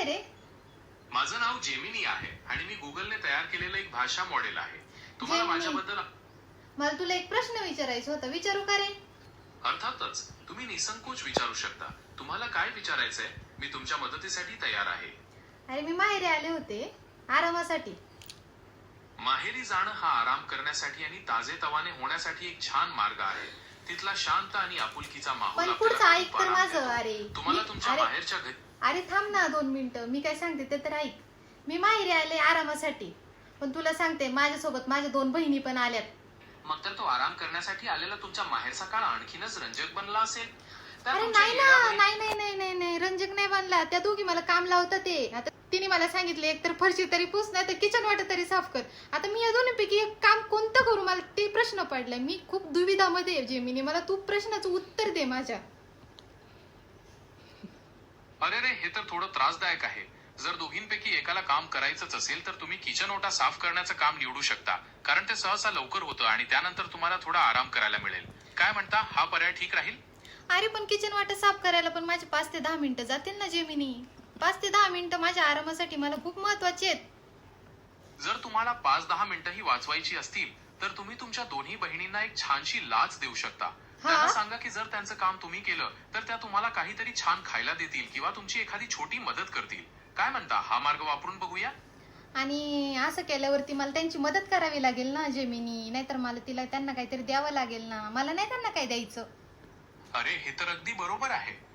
आहे रे? माझं नाव जेमिनी आहे आणि मी गुगलने तयार केलेलं एक भाषा मॉडेल आहे. तुम्हाला जेमिनी. माझ्याबद्दल मला तुला एक प्रश्न विचारायचा होता, विचारू का रे? अर्थातच तुम्ही निसंकोच विचारू शकता. तुम्हाला काय विचारायचंय? मी तुमच्या मदतीसाठी तयार आहे. अरे मी माहेरी आले होते आरामासाठी. माहेरी जाणं हा आराम करण्यासाठी आणि ताजेतवाने होण्यासाठी एक छान मार्ग आहे. तिथला शांत आणि आपुलकीचा माहोल पण आपल्याला पुढचं खूप ऐक तर आराम माझं. देतो. अरे तुम्हाला तुमच्या अरे माहेरच्या घरी अरे थांब ना 2 मिनिटं, मी काय सांगते ते तर ऐक. मी माहेरी आले आरामासाठी, पण तुला सांगते माझ्यासोबत माझ्या 2 बहिणी पण आल्यात. मग तर तो आराम करण्यासाठी आलेला तुमच्या माहेरचा काळ आणखीनच रंजक बनला असेल. त्या अरे तुमच्या नाही ना, येण्यामुळे- नाही नाही नाही नाही नाही रंजक नाही बनला. त्या दोघी मला काम लावतात ते. आता तिने मला सांगितले एक तर फरशी तरी पुस, नाही तर किचन वाटा तरी साफ कर. आता मी या दोन्हीपैकी एक काम कोणतं करू, मला ते प्रश्न पडलाय. मी खूप दुविधामध्ये आहे जेमिनी, मला तू प्रश्नाचं उत्तर दे माझ्या. अरे रे, हे तर थोडं त्रासदायक आहे. जर दोघींपैकी एकाला काम करायचंच असेल तर तुम्ही किचन ओटा साफ करण्याचं काम निवडू शकता, कारण ते सहसा लवकर होतं आणि त्यानंतर तुम्हाला थोडा आराम करायला मिळेल. काय म्हणता, हा पर्याय ठीक राहील? अरे पण किचन वाटा साफ करायला पण माझे 5 ते 10 मिनिटं जातील ना जेमिनी. 5 ते 10 मिनिटं माझ्या आरामासाठी मला खूप महत्वाचे आहेत. जर तुम्हाला 5-10 मिनिटंही वाचवायची असतील तर तुम्ही तुमच्या दोन्ही बहिणींना एक छानशी लाच देऊ शकता. त्यांना सांगा की जर त्यांचं काम तुम्ही केलं तर त्या तुम्हाला काहीतरी छान खायला देतील किंवा तुमची एखादी छोटी मदत करतील. काय म्हणता, हा मार्ग वापरून बघूया? आणि असं केल्यावरती मला त्यांची मदत करावी लागेल ना जेमिनी, नाहीतर मला त्यांना काहीतरी द्यावं लागेल ना. मला नाही त्यांना काय द्यायचं. अरे, हे तर अगदी बरोबर आहे.